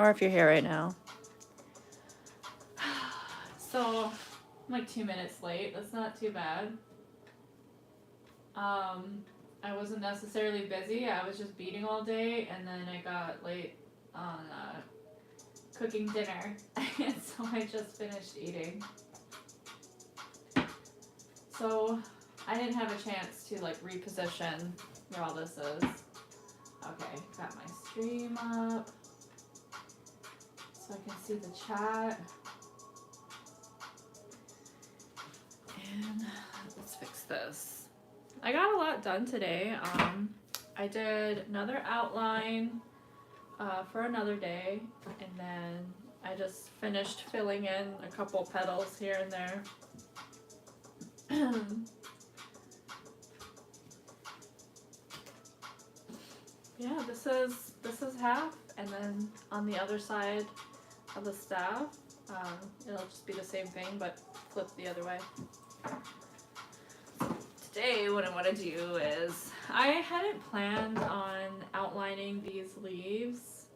or if you're here right now. So, I'm like 2 minutes late. That's not too bad. I wasn't necessarily busy. I was just beading all day, and then I got late on cooking dinner, and so I just finished eating. So, I didn't have a chance to like reposition where all this is. Okay, got my stream up so I can see the chat. And let's fix this. I got a lot done today. I did another outline for another day, and then I just finished filling in a couple petals here and there. Yeah, this is half, and then on the other side of the staff, it'll just be the same thing but flip the other way. Today what I want to do is, I hadn't planned on outlining these leaves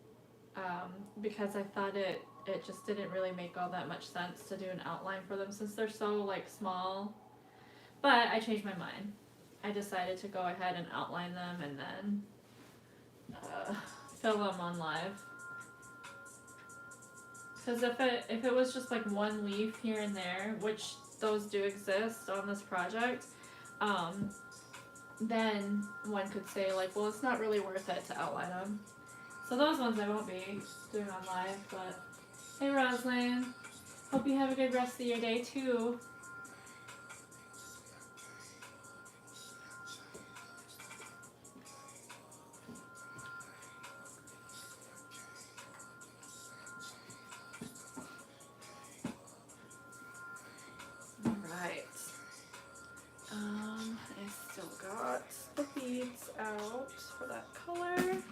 because I thought it just didn't really make all that much sense to do an outline for them since they're so like small. But I changed my mind. I decided to go ahead and outline them and then fill them on live. Because if it was just like one leaf here and there, which those do exist on this project, then one could say like, well, it's not really worth it to outline them. So those ones I won't be doing on live. But hey, Rosalind, hope you have a good rest of your day too. I still got the beads out for that color.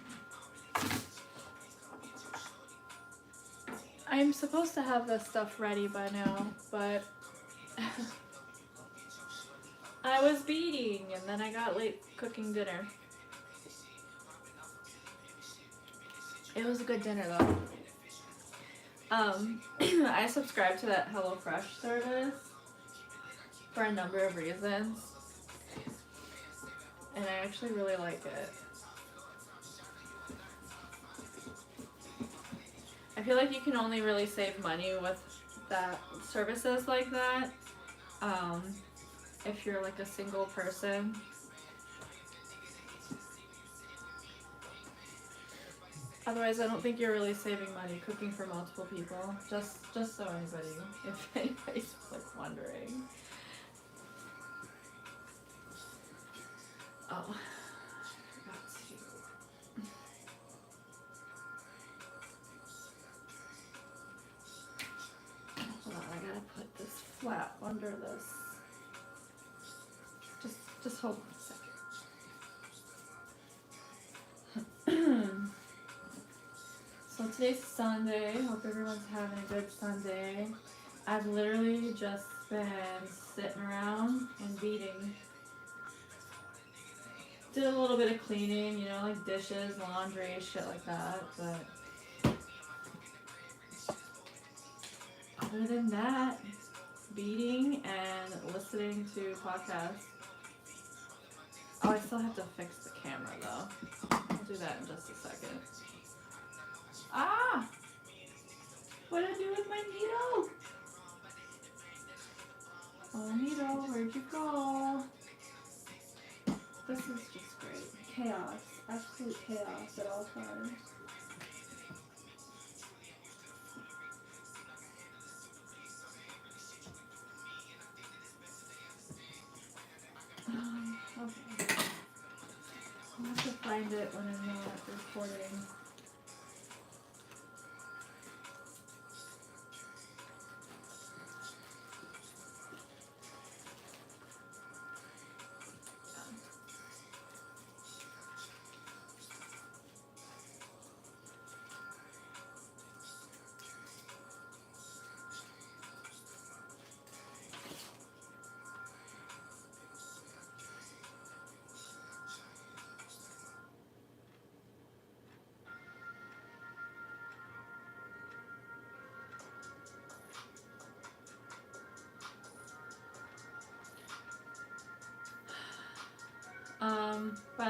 I'm supposed to have this stuff ready by now, but I was beading and then I got late cooking dinner. It was a good dinner though. I subscribed to that HelloFresh service for a number of reasons, and I actually really like it. I feel like you can only really save money with that services like that if you're like a single person. Otherwise, I don't think you're really saving money cooking for multiple people. Just so if anybody's like wondering. Oh, I forgot to. Hold on, I gotta put this flap under this. Just hold on a second. So today's Sunday. Hope everyone's having a good Sunday. I've literally just been sitting around and beading. Did a little bit of cleaning, you know, like dishes, laundry, shit like that, but other than that, beading and listening to podcasts. Oh, I still have to fix the camera though. I'll do that in just a second. Ah! What'd I do with my needle? Oh, needle, where'd you go? This is just great. Chaos. Absolute chaos at all times. Okay. I'll have to find it when I'm not recording.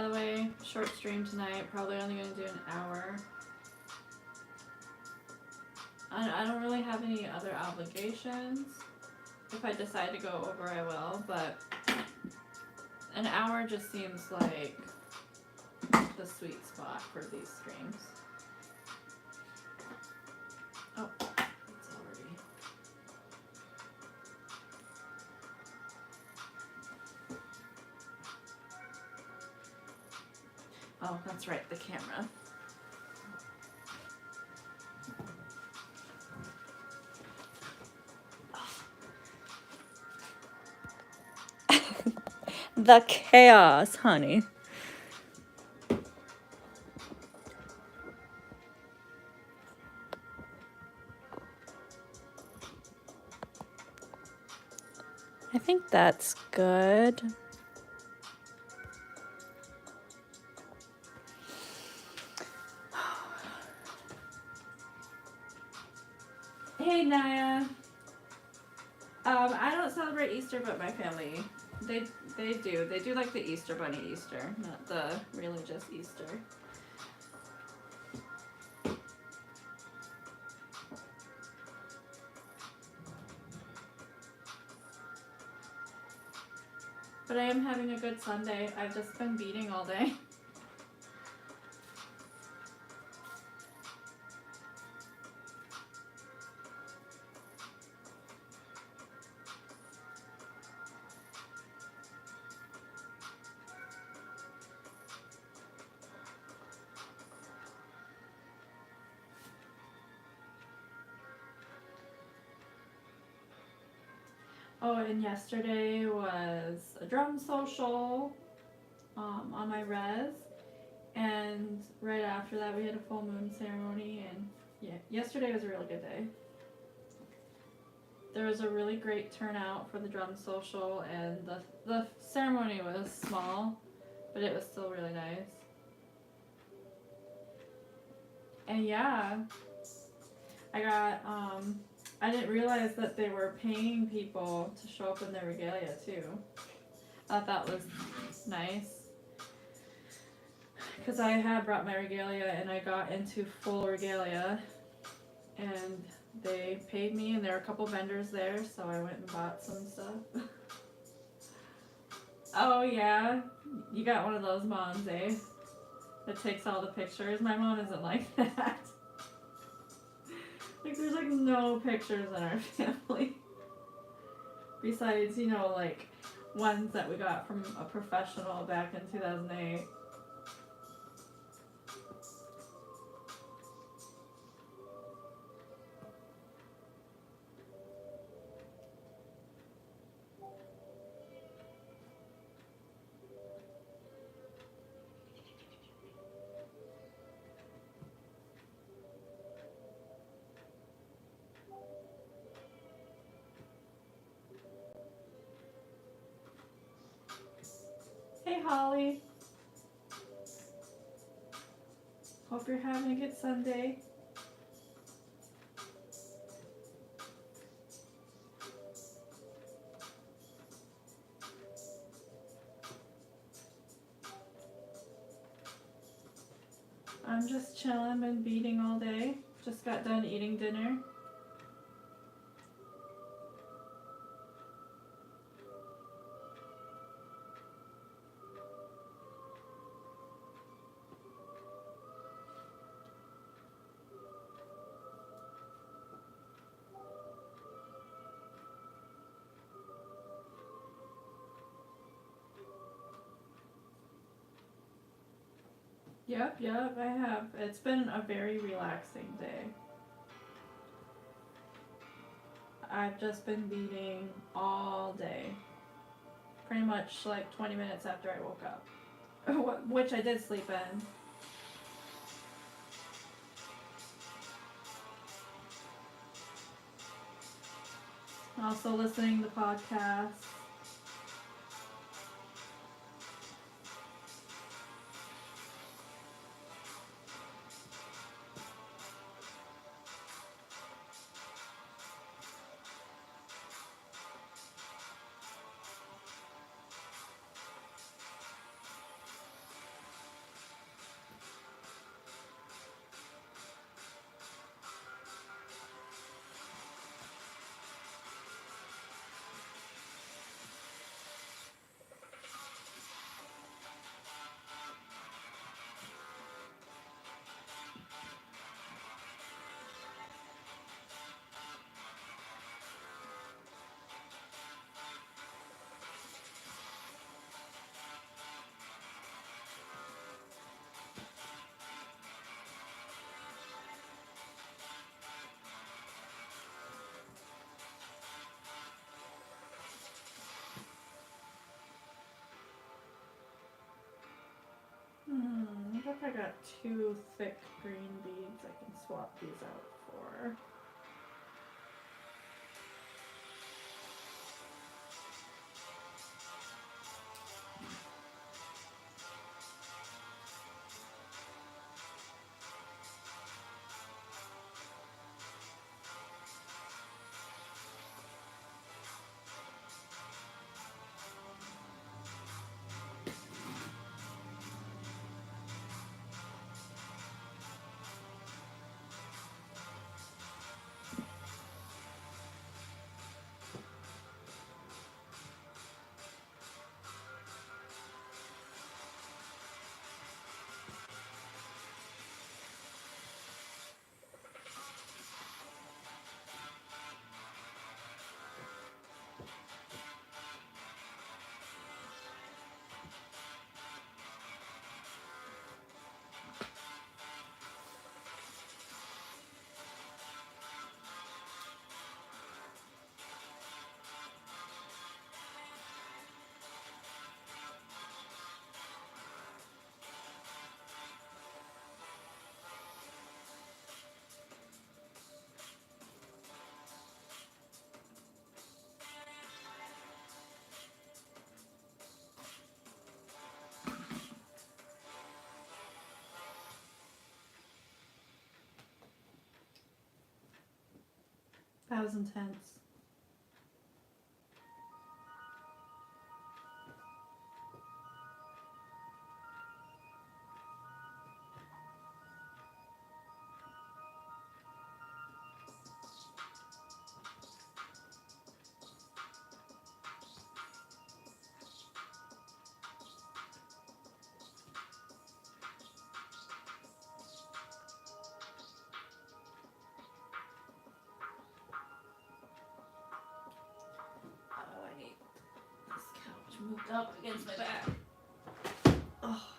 by the way. Short stream tonight. Probably only going to do an hour. I don't really have any other obligations. If I decide to go over, I will. But an hour just seems like the sweet spot for these streams. Oh, it's already. Oh, that's right, the camera. The chaos, honey. I think that's good. Hey, Naya. I don't celebrate Easter, but my family, they do. They do like the Easter Bunny Easter, not the religious Easter. But I am having a good Sunday. I've just been beading all day. Oh, and yesterday was a drum social on my res. And right after that, we had a full moon ceremony. And yeah, yesterday was a really good day. There was a really great turnout for the drum social, and the ceremony was small, but it was still really nice. And yeah, I didn't realize that they were paying people to show up in their regalia too. I thought that was nice. Because I had brought my regalia and I got into full regalia and they paid me, and there were a couple vendors there, so I went and bought some stuff. Oh yeah, you got one of those moms, eh? That takes all the pictures. My mom isn't like that. Like, there's like no pictures in our family. Besides, you know, like ones that we got from a professional back in 2008. Hey Holly. Hope you're having a good Sunday. I'm just chilling, been beading all day. Just got done eating dinner. Yep, I have. It's been a very relaxing day. I've just been beading all day. Pretty much like 20 minutes after I woke up. Which I did sleep in. Also listening to podcasts. I got 2 thick green beads I can swap these out for. That was intense. Oh, I need this couch moved up against my back. Oh.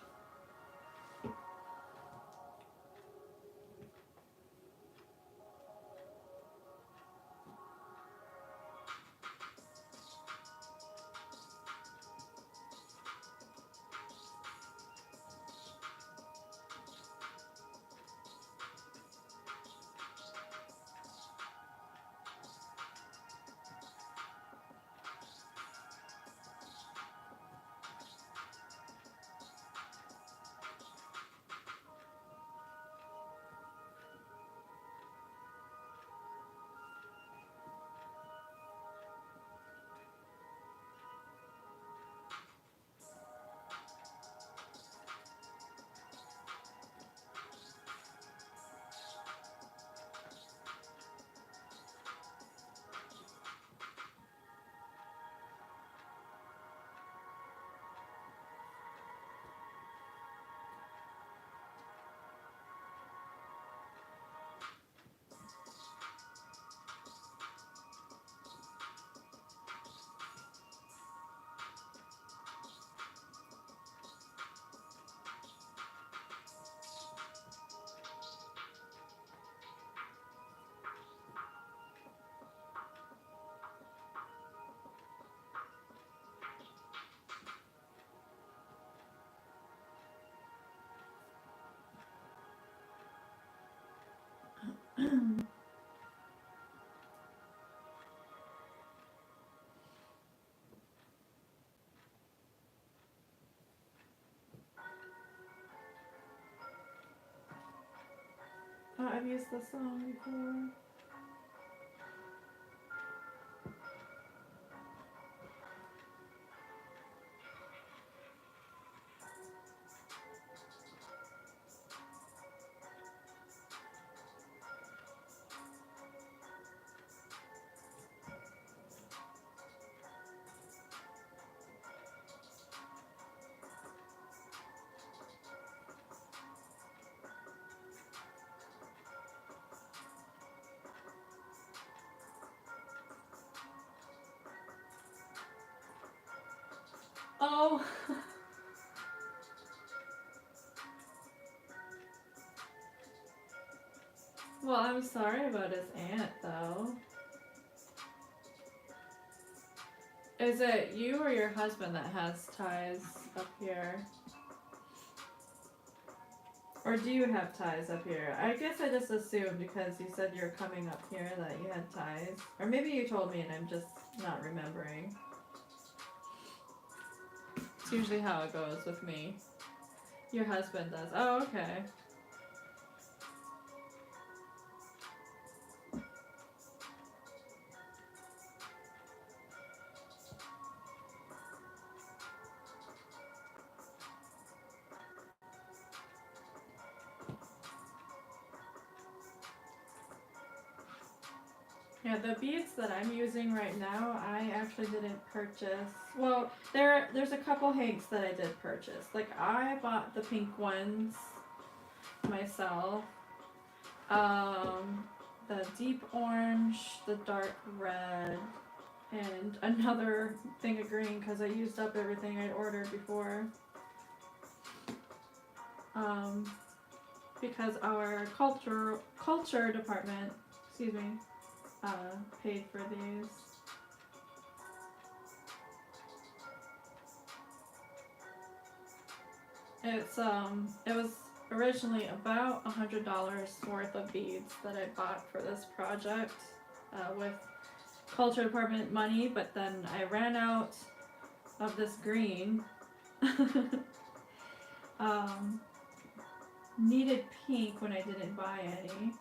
Oh, I've used this song before. Oh. Well, I'm sorry about his aunt, though. Is it you or your husband that has ties up here? Or do you have ties up here? I guess I just assumed because you said you're coming up here that you had ties. Or maybe you told me and I'm just not remembering. It's usually how it goes with me. Your husband does. Oh, okay. Yeah, the beads that I'm using right now, I actually didn't purchase. Well, there's a couple hanks that I did purchase. Like I bought the pink ones myself. The deep orange, the dark red, and another thing of green because I used up everything I'd ordered before. Because our culture department, excuse me, paid for these. It was originally about $100 worth of beads that I bought for this project with culture department money, but then I ran out of this green. Needed pink when I didn't buy any,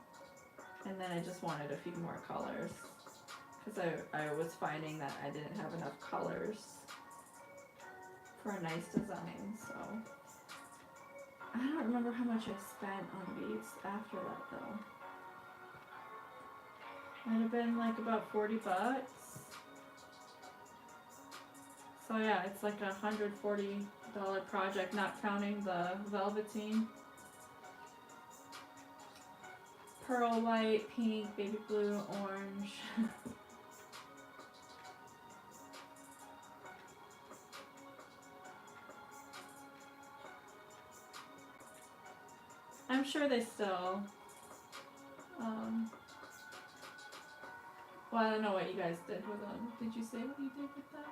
and then I just wanted a few more colors because I was finding that I didn't have enough colors for a nice design. So I don't remember how much I spent on beads after that though. Might have been like about $40. So yeah, it's like $140 project, not counting the velveteen. Pearl white, pink, baby blue, orange. I'm sure they still. Well, I don't know what you guys did with them. Did you say what you did with them?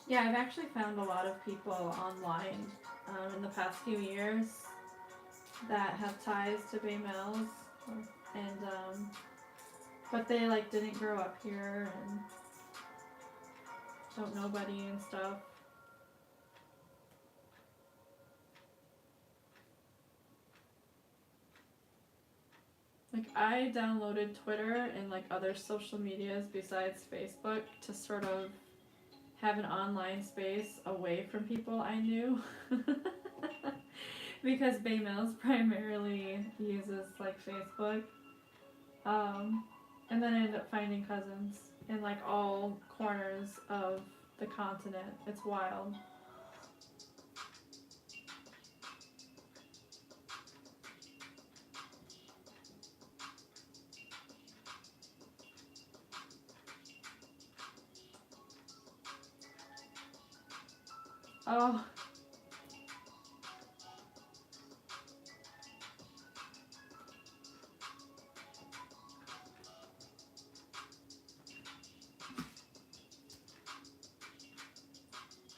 Yeah, I've actually found a lot of people online in the past few years that have ties to Bay Mills, and but they like didn't grow up here and don't know Buddy and stuff. Like I downloaded Twitter and like other social medias besides Facebook to sort of have an online space away from people I knew. Because Bay Mills primarily uses like Facebook. And then I ended up finding cousins in like all corners of the continent. It's wild. Oh,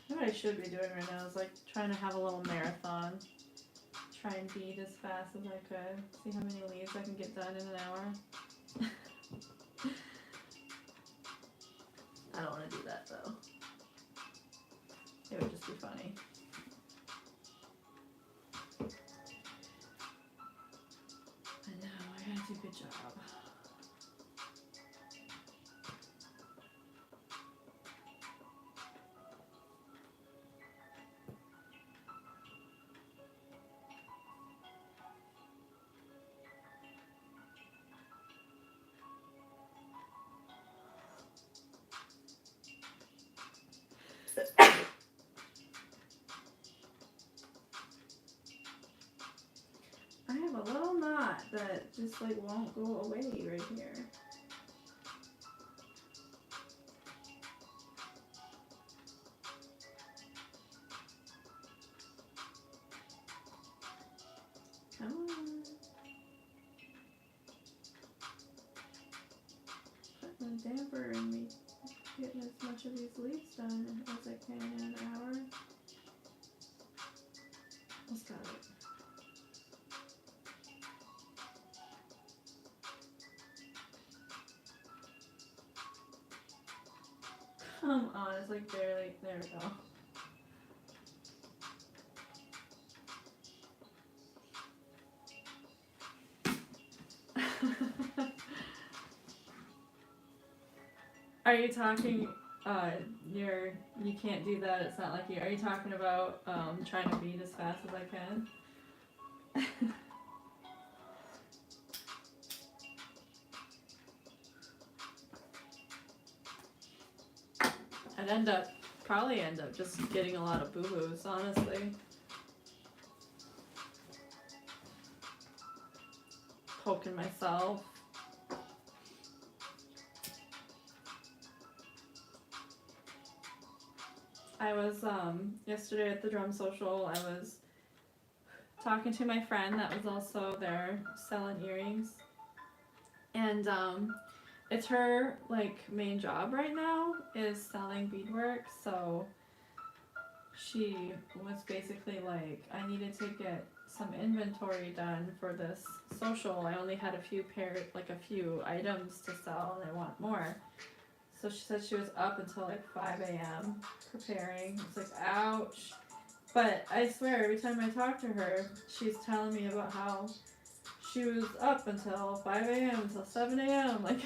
what I should be doing right now is like trying to have a little marathon. Try and bead as fast as I could. See how many leaves I can get done in an hour. I don't want to do that though. It would just be funny. I know, I gotta do a good job. I have a little knot that just like won't go away right here. Come on, it's like barely. There we go. Are you talking? You can't do that. It's not like you. Are you talking about trying to bead as fast as I can? I'd probably end up just getting a lot of boo-boos, honestly. Poking myself. I was yesterday at the drum social. I was talking to my friend that was also there selling earrings, and it's her like main job right now is selling beadwork. So she was basically like, I needed to get some inventory done for this social. I only had a few items to sell, and I want more. So she said she was up until like 5 a.m. preparing. It's like, ouch. But I swear, every time I talk to her, she's telling me about how she was up until 5 a.m. until 7 a.m. like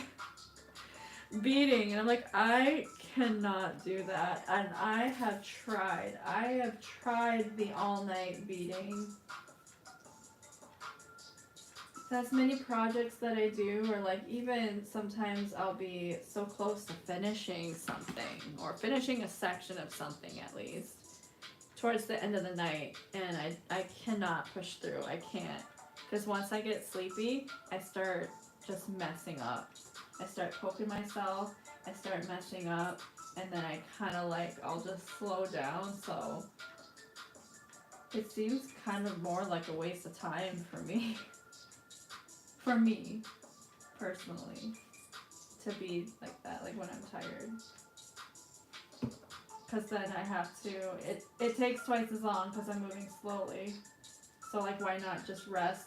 beading. And I'm like, I cannot do that. And I have tried. The all-night beading. As many projects that I do, or like even sometimes I'll be so close to finishing something or finishing a section of something at least towards the end of the night, and I cannot push through. I can't, because once I get sleepy, I start just messing up. I start poking myself, I start messing up, and then I kind of like, I'll just slow down. So it seems kind of more like a waste of time for me. For me, personally, to be like that, like when I'm tired. Because then I have to, it takes twice as long because I'm moving slowly. So like, why not just rest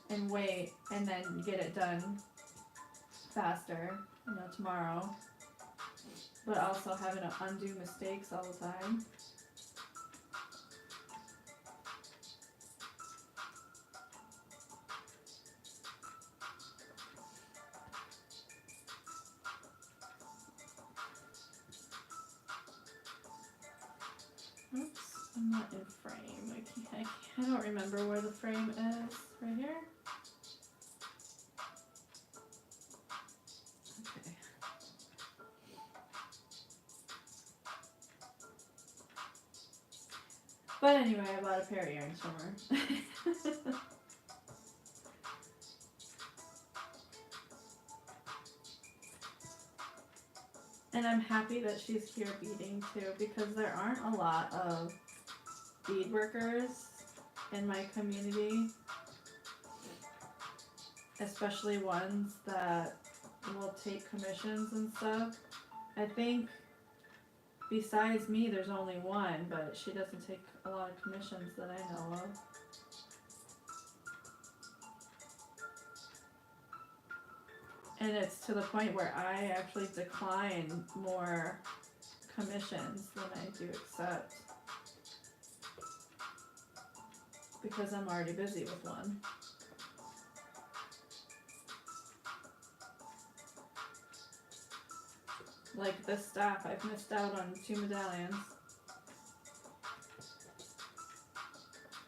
and wait and then get it done faster, tomorrow. But also having to undo mistakes all the time. Oops, I'm not in frame. I don't remember where the frame is. Right here? Okay. But anyway, I bought a pair of earrings from her. And I'm happy that she's here beading too, because there aren't a lot of bead workers in my community, especially ones that will take commissions and stuff. I think besides me there's only one, but she doesn't take a lot of commissions that I know of. And it's to the point where I actually decline more commissions than I do accept, because I'm already busy with one. Like this staff, I've missed out on 2 medallions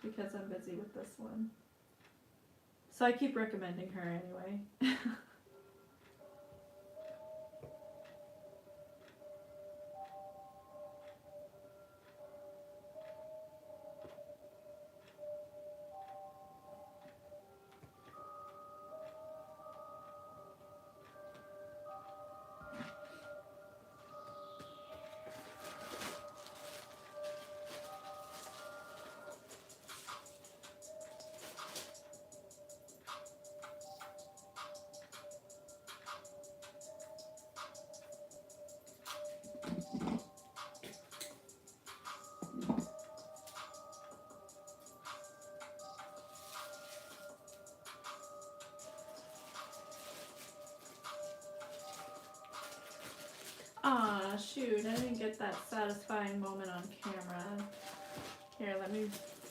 because I'm busy with this one. So I keep recommending her anyway. shoot, I didn't get that satisfying moment on camera. Here,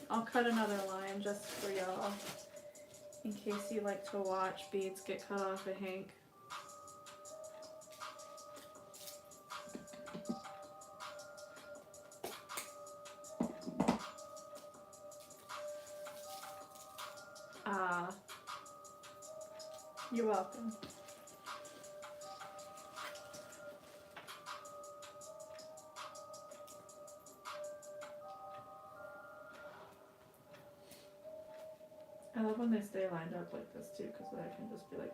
I'll cut another line just for y'all, in case you like to watch beads get cut off of Hank. You're welcome. I love when they stay lined up like this too, because then I can just be like,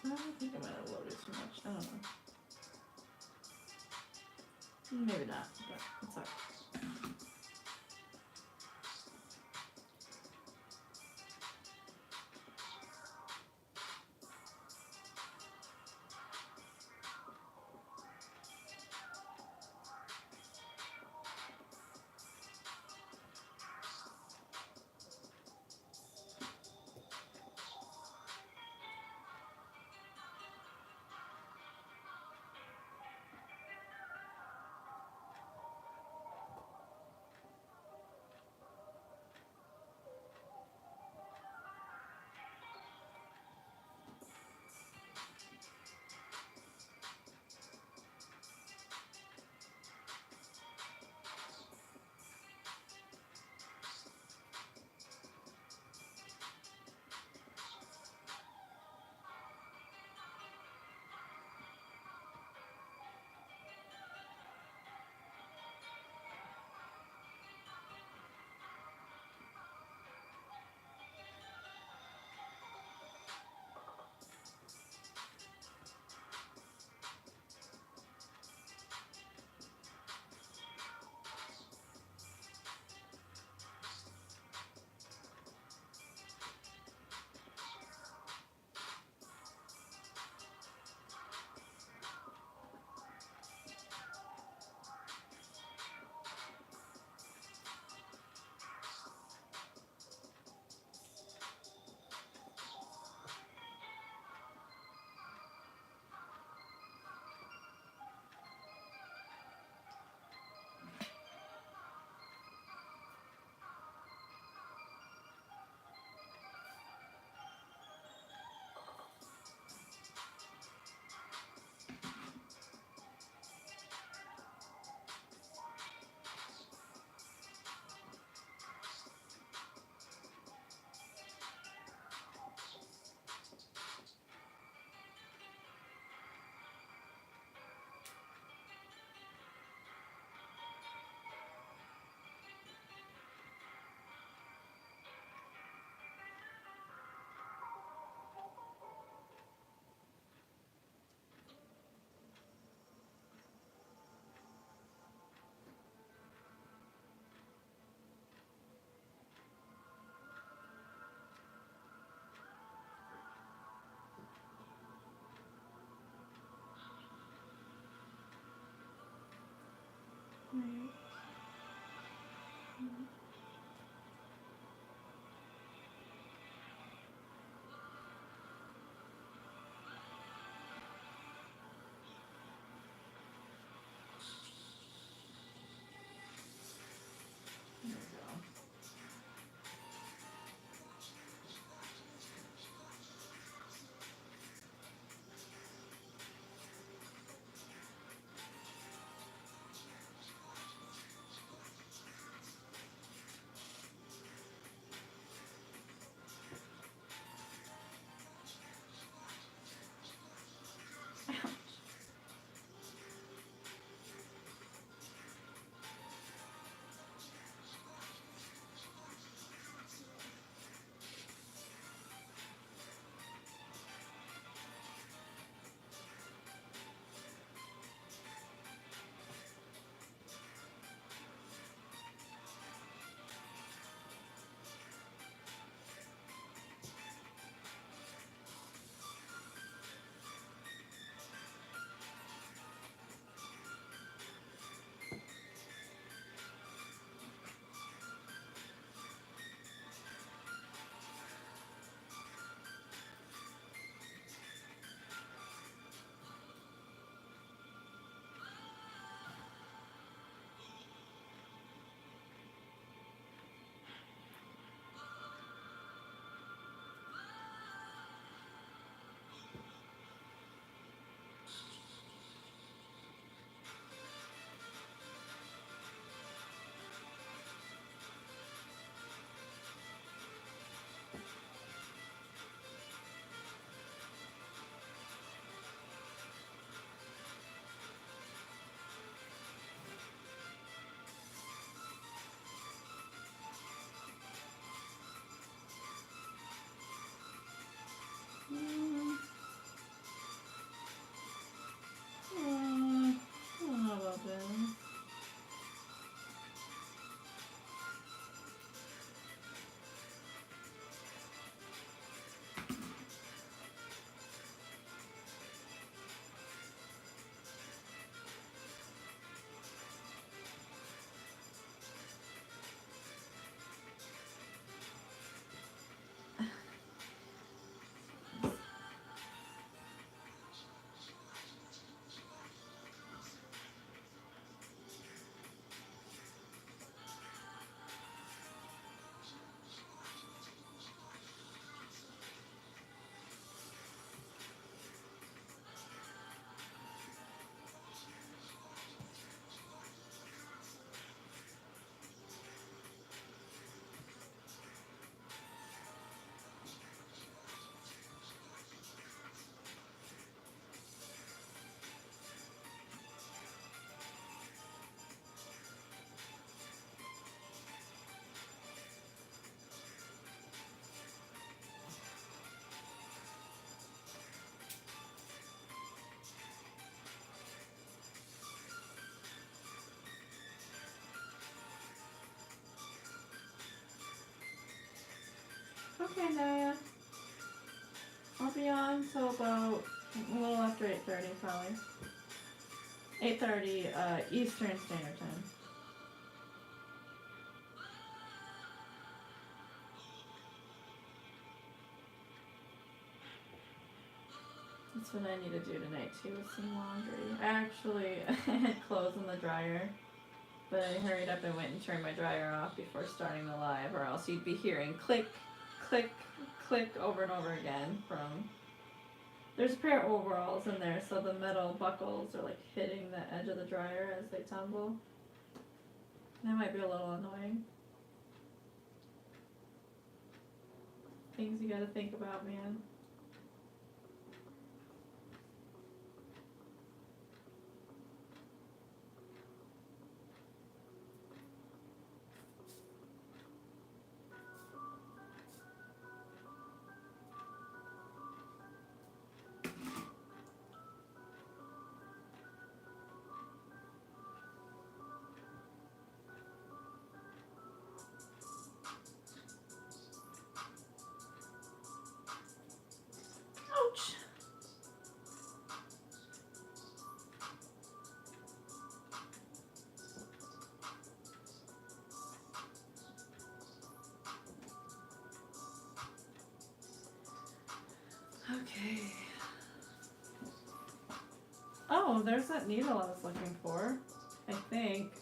I think I might have loaded too much. I don't know. Maybe not, but it's alright. Okay, Naya. I'll be on till about a little after 8:30 probably. 8:30 Eastern Standard Time. That's what I need to do tonight too, with some laundry. I actually had clothes in the dryer, but I hurried up and went and turned my dryer off before starting the live, or else you'd be hearing click, click, click over and over again from... There's a pair of overalls in there, so the metal buckles are like hitting the edge of the dryer as they tumble. That might be a little annoying. Things you gotta think about, man. Ouch! Okay. Oh, there's that needle I was looking for, I think.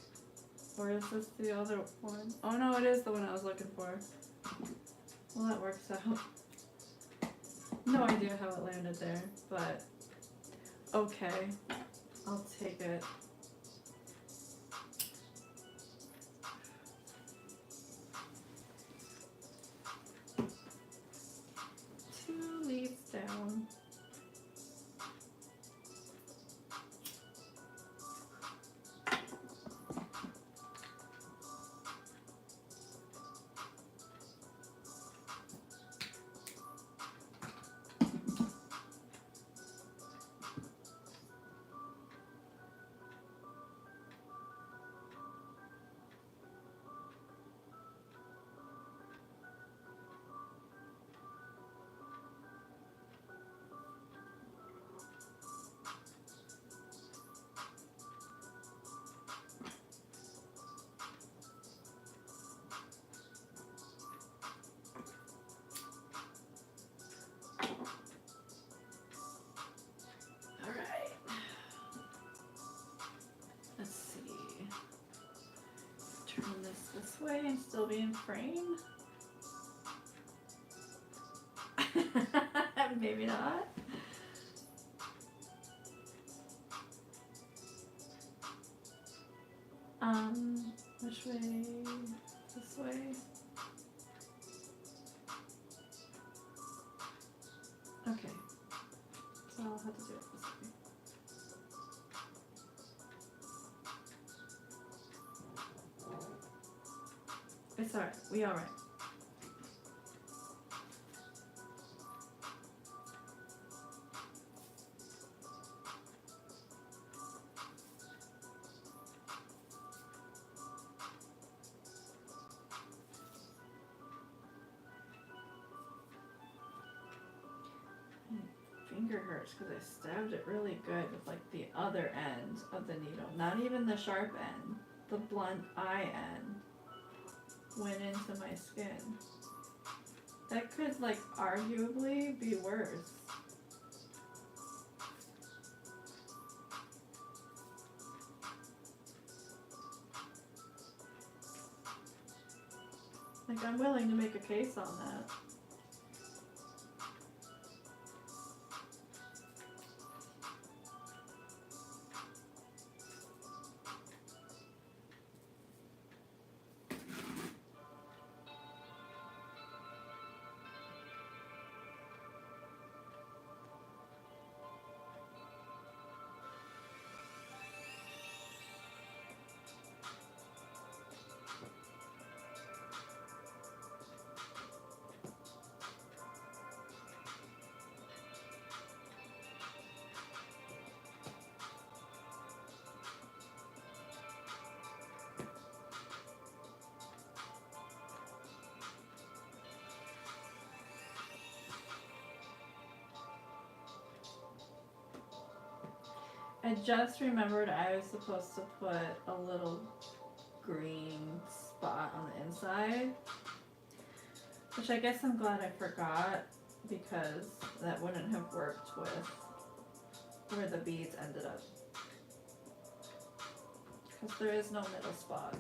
Or is this the other one? Oh no, it is the one I was looking for. Well, that works out. No idea how it landed there, but okay. I'll take it. 2 leaves down. Alright. Let's see. Turn this way and still be in frame. Maybe not. Which way? This way? Okay. So I'll have to do it this way. It's alright. We alright. Finger hurts because I stabbed it really good with like the other end of the needle. Not even the sharp end. The blunt eye end went into my skin. That could like arguably be worse. Like I'm willing to make a case on that. I just remembered I was supposed to put a little green spot on the inside, which I guess I'm glad I forgot because that wouldn't have worked with where the beads ended up. Because there is no middle spot.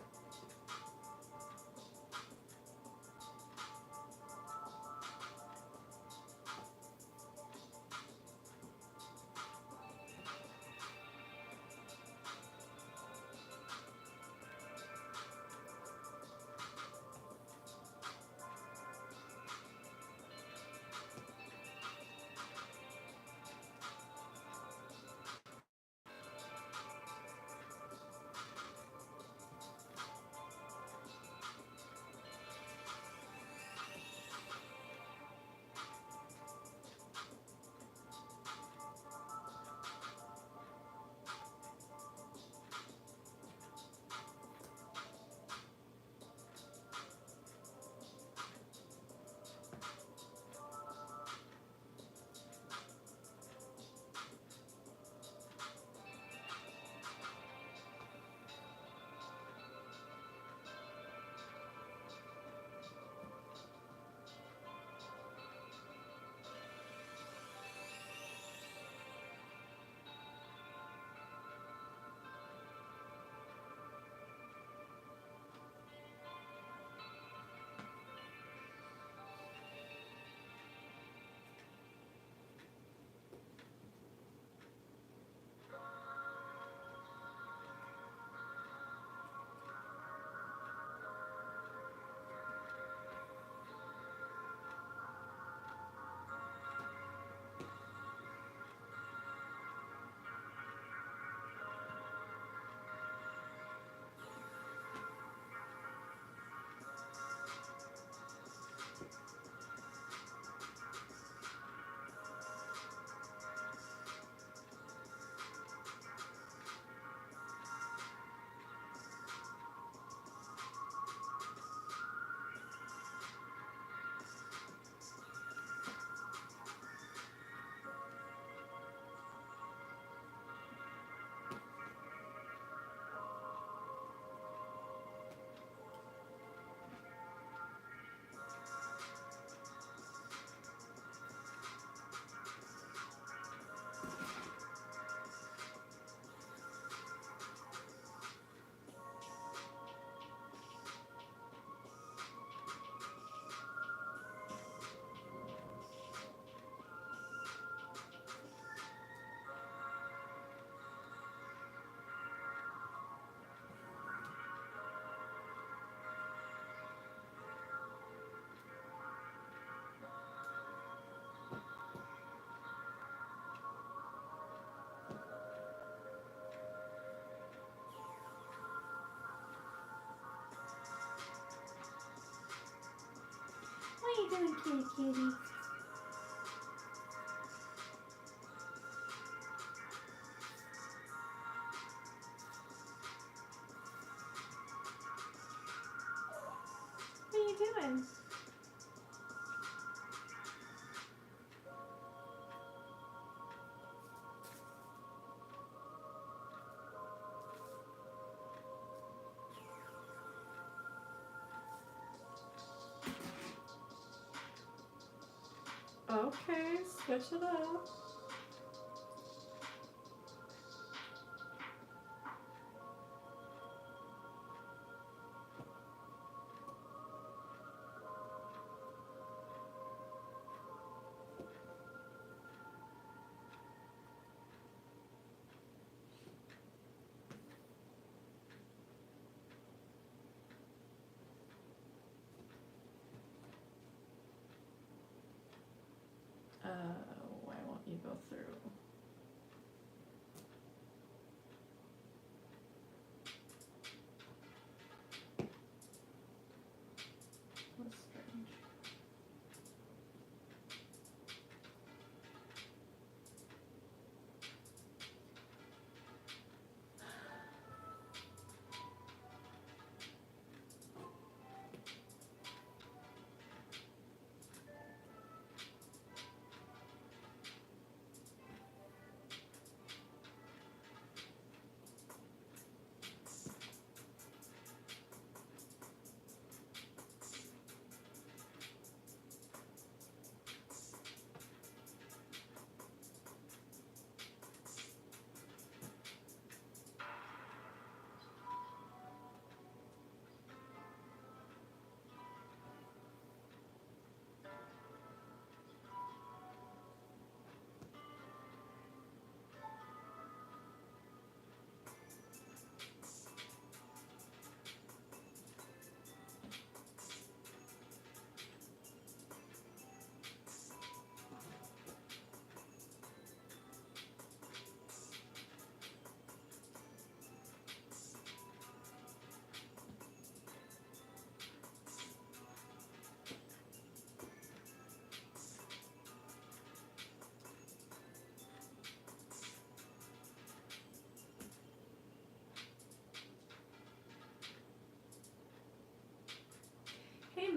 What are you doing, kitty kitty? What are you doing? Okay, switch it up. Why won't you go through? That's strange.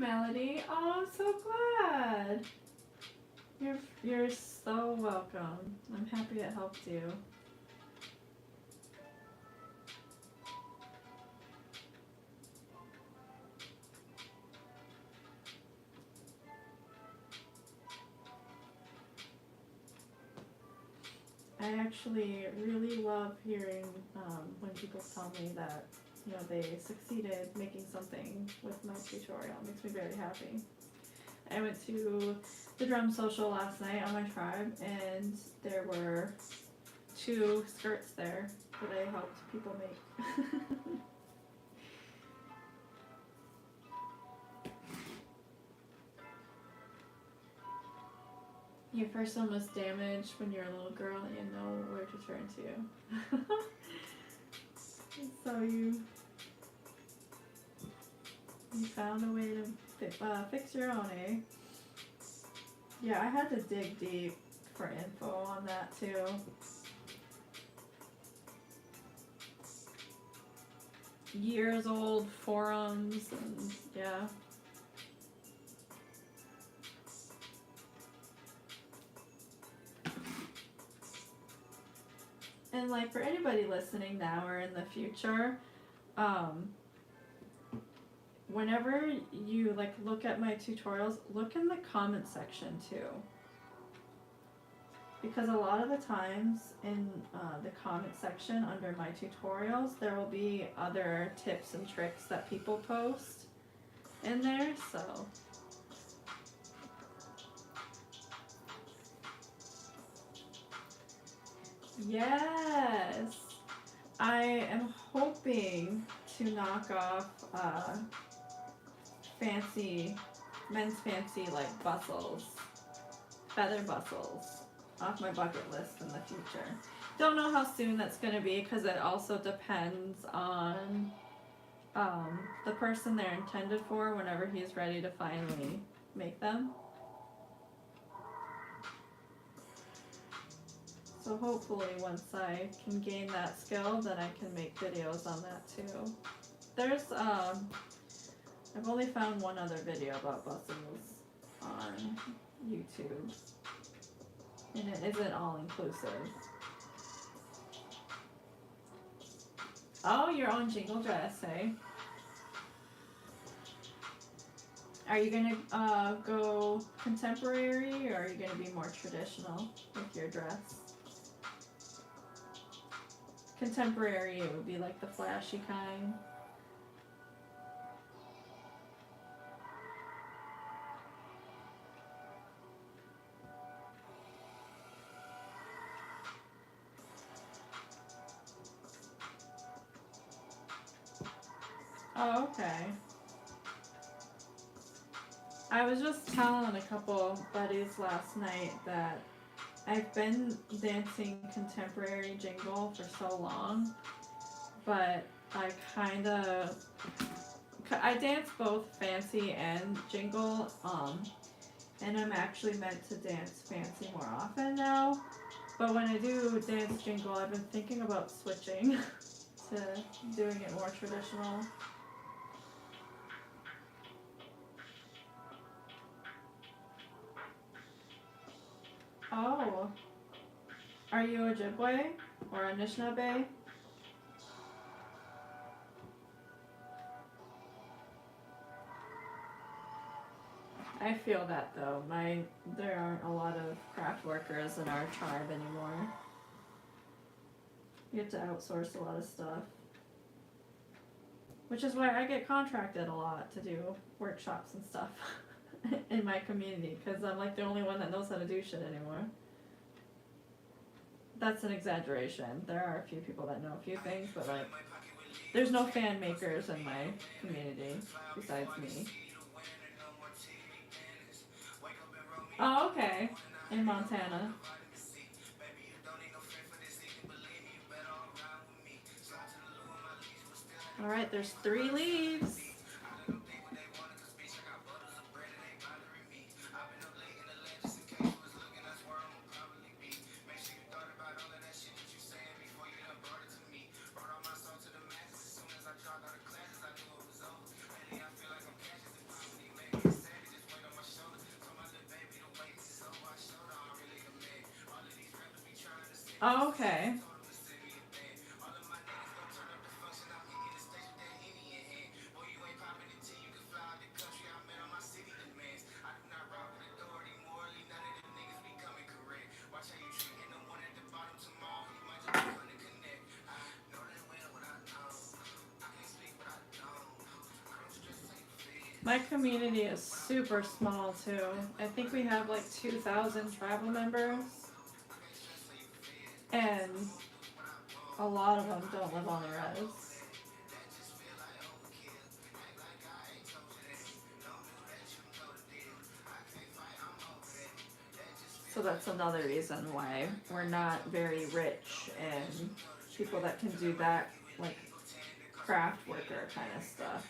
Melody. Oh, I'm so glad. You're so welcome. I'm happy it helped you. I actually really love hearing when people tell me that, you know, they succeeded making something with my tutorial. It makes me very happy. I went to the drum social last night on my tribe, and there were 2 skirts there that I helped people make. Your first one was damaged when you were a little girl and you didn't know where to turn to. So you found a way to fix your own, eh? Yeah, I had to dig deep for info on that too. Years old forums and yeah. And like for anybody listening now or in the future, whenever you like look at my tutorials, look in the comment section too. Because a lot of the times in the comment section under my tutorials, there will be other tips and tricks that people post in there, so. Yes! I am hoping to knock off men's fancy like bustles, feather bustles, off my bucket list in the future. Don't know how soon that's going to be because it also depends on the person they're intended for whenever he's ready to finally make them. So hopefully once I can gain that skill, then I can make videos on that too. There's I've only found one other video about bustles on YouTube, and it isn't all inclusive. Oh, your own jingle dress, eh? Are you gonna go contemporary, or are you gonna be more traditional with your dress? Contemporary, it would be like the flashy kind. Oh, okay. I was just telling a couple buddies last night that I've been dancing contemporary jingle for so long, but I dance both fancy and jingle, and I'm actually meant to dance fancy more often now. But when I do dance jingle, I've been thinking about switching to doing it more traditional. Oh. Are you a Ojibwe or a Anishinaabe? I feel that though. There aren't a lot of craft workers in our tribe anymore. You have to outsource a lot of stuff. Which is why I get contracted a lot to do workshops and stuff in my community, because I'm like the only one that knows how to do shit anymore. That's an exaggeration. There are a few people that know a few things, but like, there's no fan makers in my community besides me. Oh, okay. In Montana. Alright, there's 3 leaves. Oh, okay. My community is super small too. I think we have like 2,000 travel members, and a lot of them don't live on the res. So that's another reason why we're not very rich and people that can do that, like craft worker kind of stuff.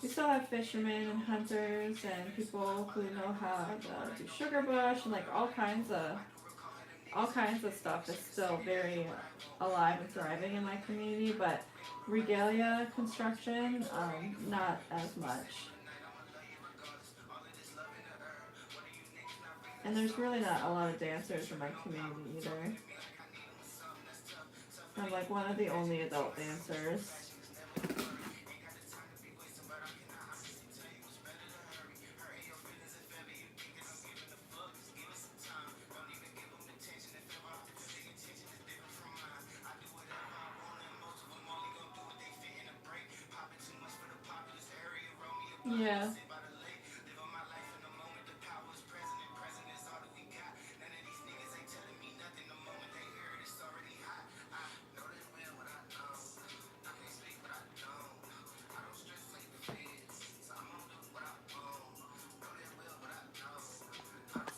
We still have fishermen and hunters and people who know how to do sugar bush and like all kinds of stuff is still very alive and thriving in my community, but regalia construction, not as much. And there's really not a lot of dancers in my community either. I'm like one of the only adult dancers. Yeah.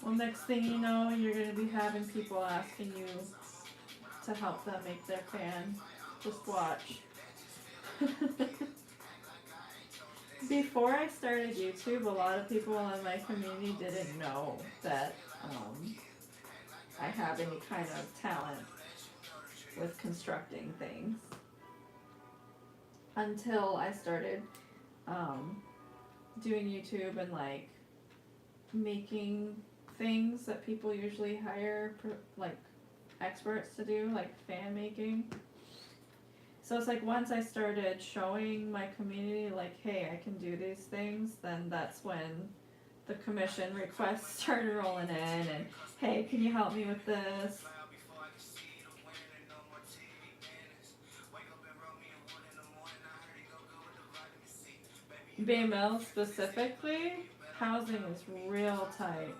Well, next thing you know, you're going to be having people asking you to help them make their fan. Just watch. Before I started YouTube, a lot of people in my community didn't know that I have any kind of talent with constructing things. Until I started doing YouTube and like making things that people usually hire like experts to do, like fan making. So it's like once I started showing my community like, hey, I can do these things, then that's when the commission requests started rolling in and, hey, can you help me with this? Bay Mill specifically, housing is real tight.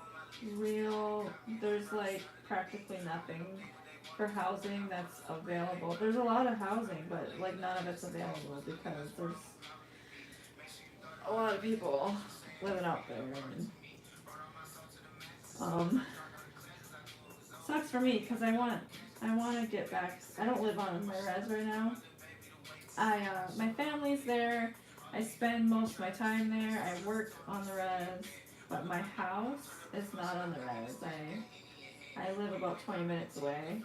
There's like practically nothing for housing that's available. There's a lot of housing, but like none of it's available because there's a lot of people living out there. And sucks for me because I want to get back. I don't live on my res right now. My family's there. I spend most of my time there. I work on the res, but my house is not on the res. I live about 20 minutes away,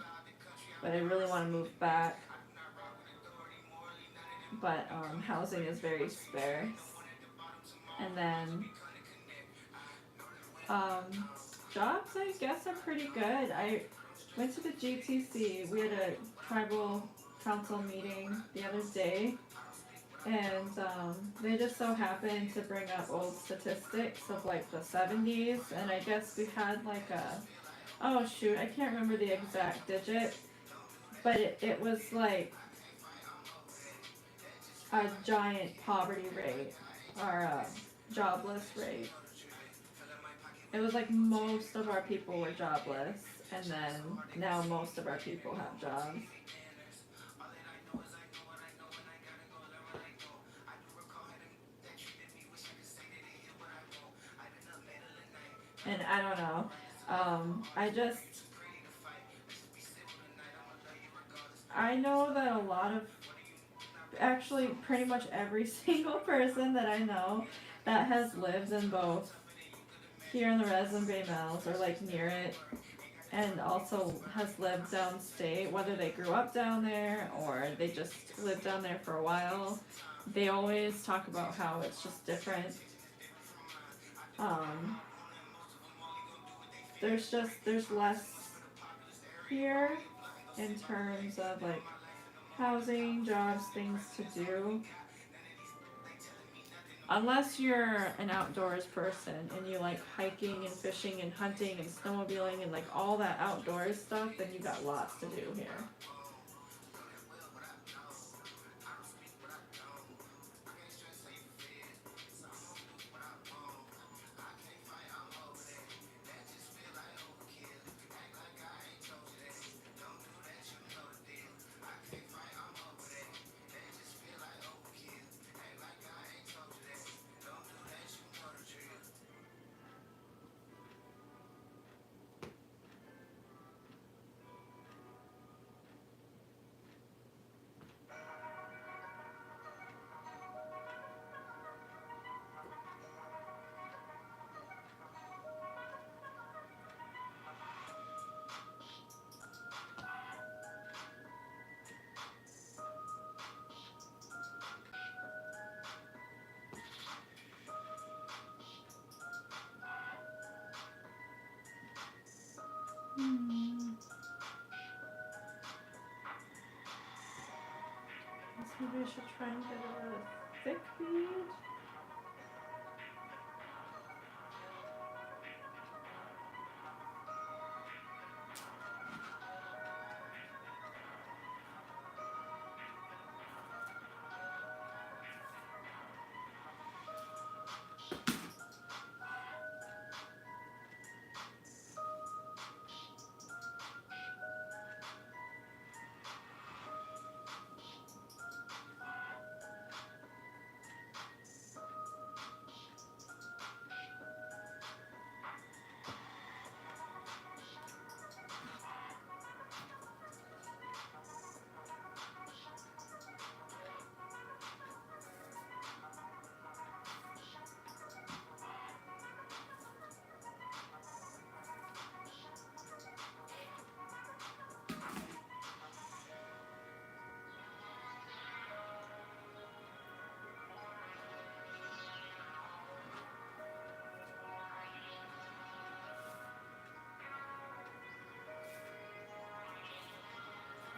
but I really want to move back. But housing is very sparse. And then jobs, I guess, are pretty good. I went to the GTC. We had a tribal council meeting the other day, and they just so happened to bring up old statistics of like the 70s, and I guess we had like oh shoot, I can't remember the exact digit, but it was like a giant poverty rate or a jobless rate. It was like most of our people were jobless, and then now most of our people have jobs. And I don't know. I know that a lot of, actually pretty much every single person that I know that has lived in both here in the res and Bay Mills or like near it, and also has lived downstate, whether they grew up down there or they just lived down there for a while, they always talk about how it's just different. There's less here, in terms of like housing, jobs, things to do. Unless you're an outdoors person and you like hiking and fishing and hunting and snowmobiling and like all that outdoors stuff, then you got lots to do here. Maybe I should try and get a thick bead.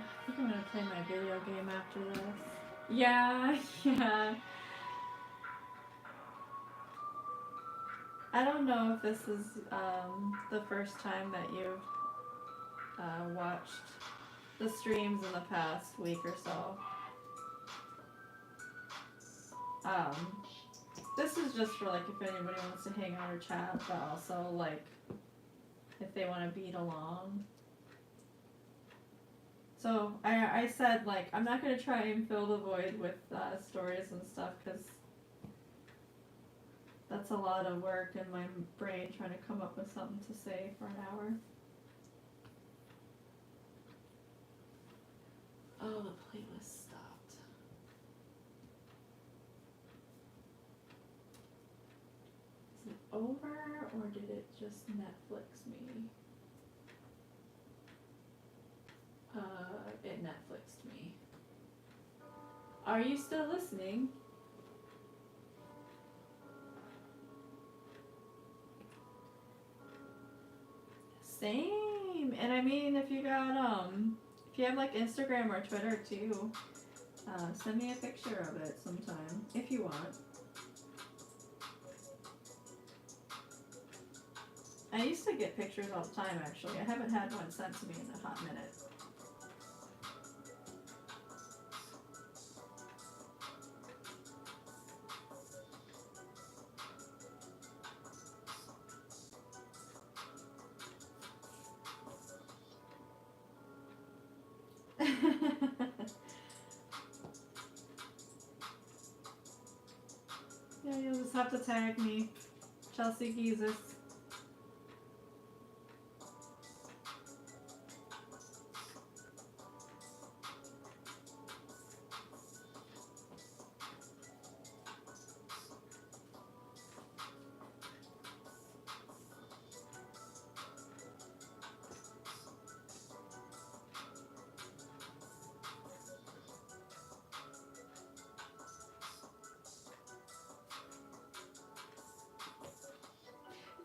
I think I'm gonna play my video game after this. Yeah, yeah. I don't know if this is the first time that you've watched the streams in the past week or so. This is just for like if anybody wants to hang out or chat, but also like if they want to beat along. So I said like I'm not gonna try and fill the void with stories and stuff because that's a lot of work in my brain trying to come up with something to say for an hour. Oh, the playlist stopped. Is it over or did it just Netflix me? It Netflixed me. Are you still listening? Same. And I mean, if you got if you have like Instagram or Twitter too, send me a picture of it sometime if you want. I used to get pictures all the time actually. I haven't had one sent to me in a hot minute. Yeah, you'll just have to tag me, Chelsea Geezus.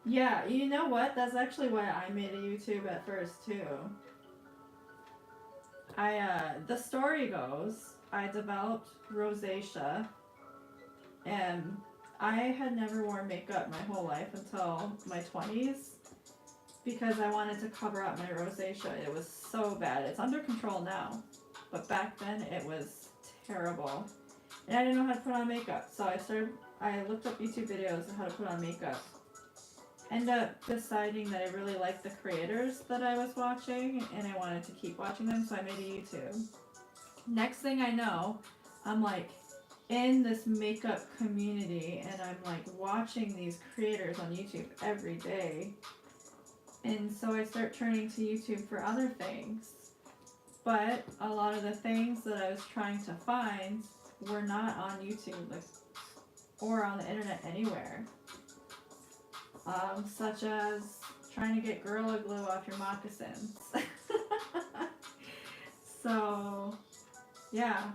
Yeah, you know what? That's actually why I made a YouTube at first too. The story goes, I developed rosacea, and I had never worn makeup my whole life until my 20s because I wanted to cover up my rosacea. It was so bad. It's under control now, but back then it was terrible. And I didn't know how to put on makeup, so I looked up YouTube videos on how to put on makeup. Ended up deciding that I really liked the creators that I was watching and I wanted to keep watching them, so I made a YouTube. Next thing I know, I'm like in this makeup community and I'm like watching these creators on YouTube every day. And so I start turning to YouTube for other things. But a lot of the things that I was trying to find were not on YouTube or on the internet anywhere. Such as trying to get Gorilla Glue off your moccasins. So, yeah,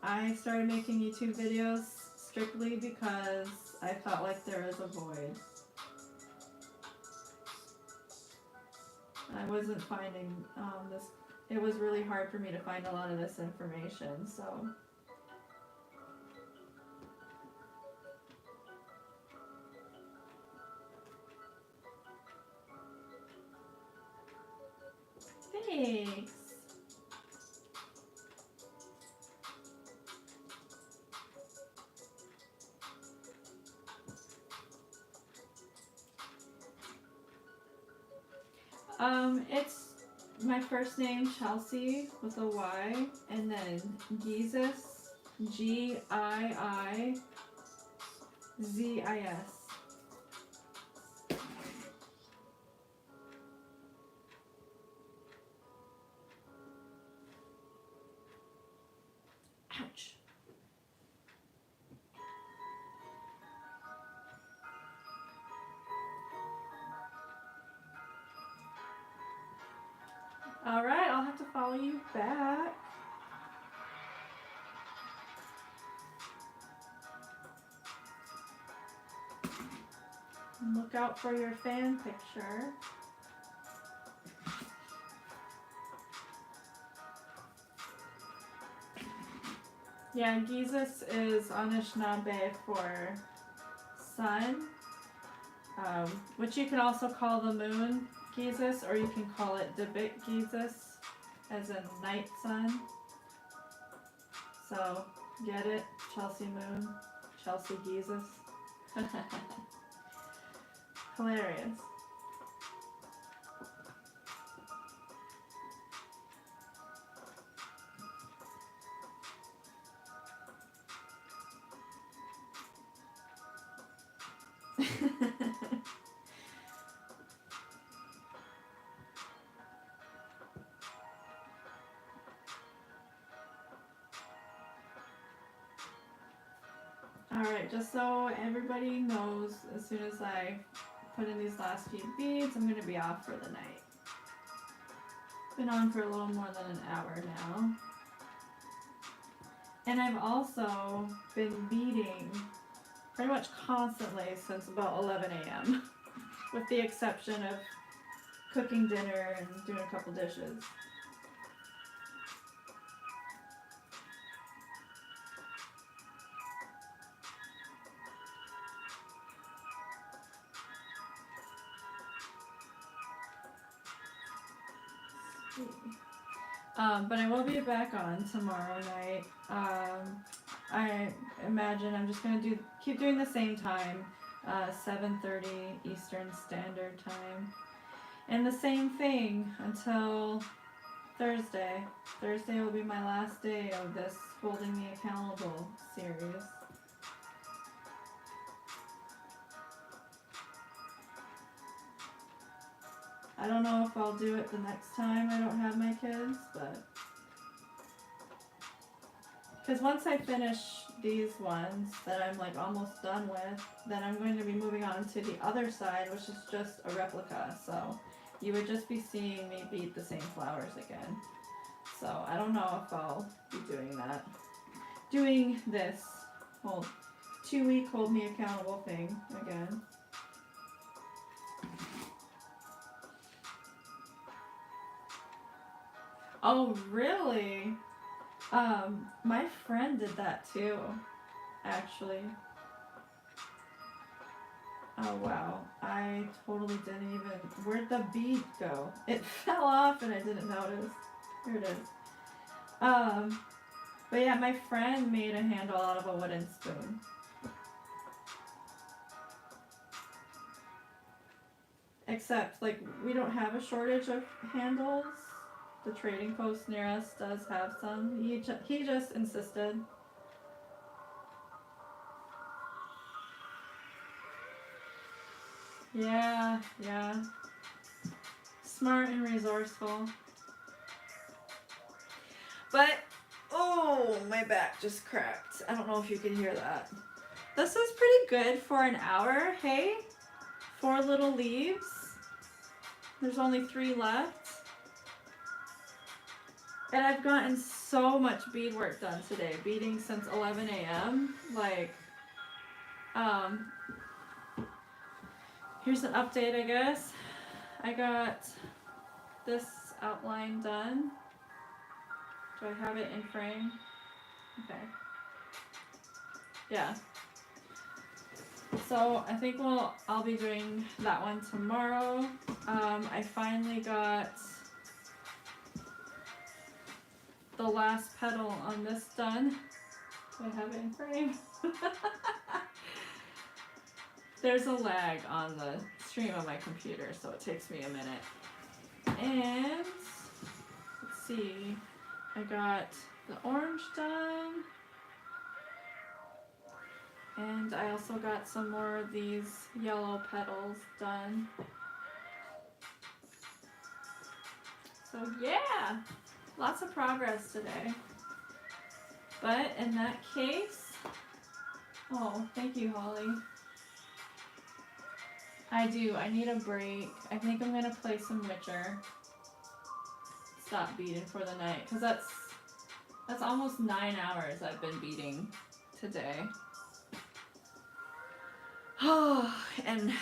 I started making YouTube videos strictly because I felt like there was a void. I wasn't finding this. It was really hard for me to find a lot of this information, so. Thanks. It's my first name, Chelsea, with a Y, and then Giizis, Giizis. Ouch. Alright, I'll have to follow you back. And look out for your fan picture. Yeah, Giizis is Anishinaabe for sun, which you can also call the moon Giizis, or you can call it Debit Giizis, as in night sun. So, get it? Chelsea Moon, Chelsea Giizis. Hilarious. Alright, just so everybody knows, as soon as I put in these last few beads, I'm going to be off for the night. Been on for a little more than an hour now. And I've also been beading pretty much constantly since about 11 a.m. with the exception of cooking dinner and doing a couple dishes. But I will be back on tomorrow night. I imagine I'm just gonna keep doing the same time, 7:30 Eastern Standard Time, and the same thing until Thursday. Thursday will be my last day of this Holding Me Accountable series. I don't know if I'll do it the next time I don't have my kids, but because once I finish these ones that I'm like almost done with, then I'm going to be moving on to the other side, which is just a replica. So you would just be seeing me bead the same flowers again. So I don't know if I'll be doing that. Doing this whole 2-week hold me accountable thing again. Oh, really? My friend did that too, actually. Oh, wow. I totally didn't even... Where'd the bead go? It fell off and I didn't notice. Here it is. But yeah, my friend made a handle out of a wooden spoon. Except, like, we don't have a shortage of handles. The trading post near us does have some. He just insisted. Yeah, yeah. Smart and resourceful. But, oh, my back just cracked. I don't know if you can hear that. This is pretty good for an hour, hey? 4 little leaves. There's only 3 left. And I've gotten so much beadwork done today. Beading since 11 a.m. Like, here's an update, I guess. I got this outline done. Do I have it in frame? Okay. Yeah. So I think I'll be doing that one tomorrow. I finally got the last petal on this done. Do I have it in frame? There's a lag on the stream on my computer, so it takes me a minute. And let's see, I got the orange done. And I also got some more of these yellow petals done. So yeah, lots of progress today. But in that case, oh, thank you, Holly. I do, I need a break. I think I'm gonna play some Witcher. Stop beading for the night, because that's almost 9 hours I've been beading today. Oh, and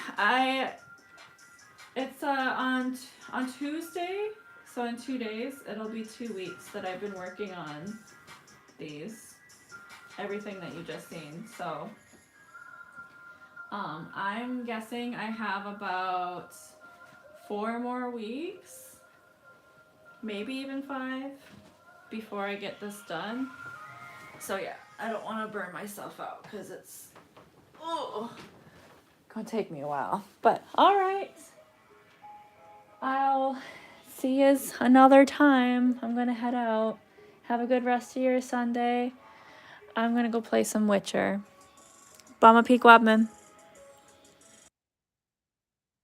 it's on Tuesday, so in 2 days, it'll be 2 weeks that I've been working on these, everything that you just seen. So I'm guessing I have about 4 more weeks, maybe even 5, before I get this done. So yeah, I don't want to burn myself out because it's gonna take me a while. But all right, I'll see you another time. I'm gonna head out. Have a good rest of your Sunday. I'm gonna go play some Witcher. Bama Peak Wabman.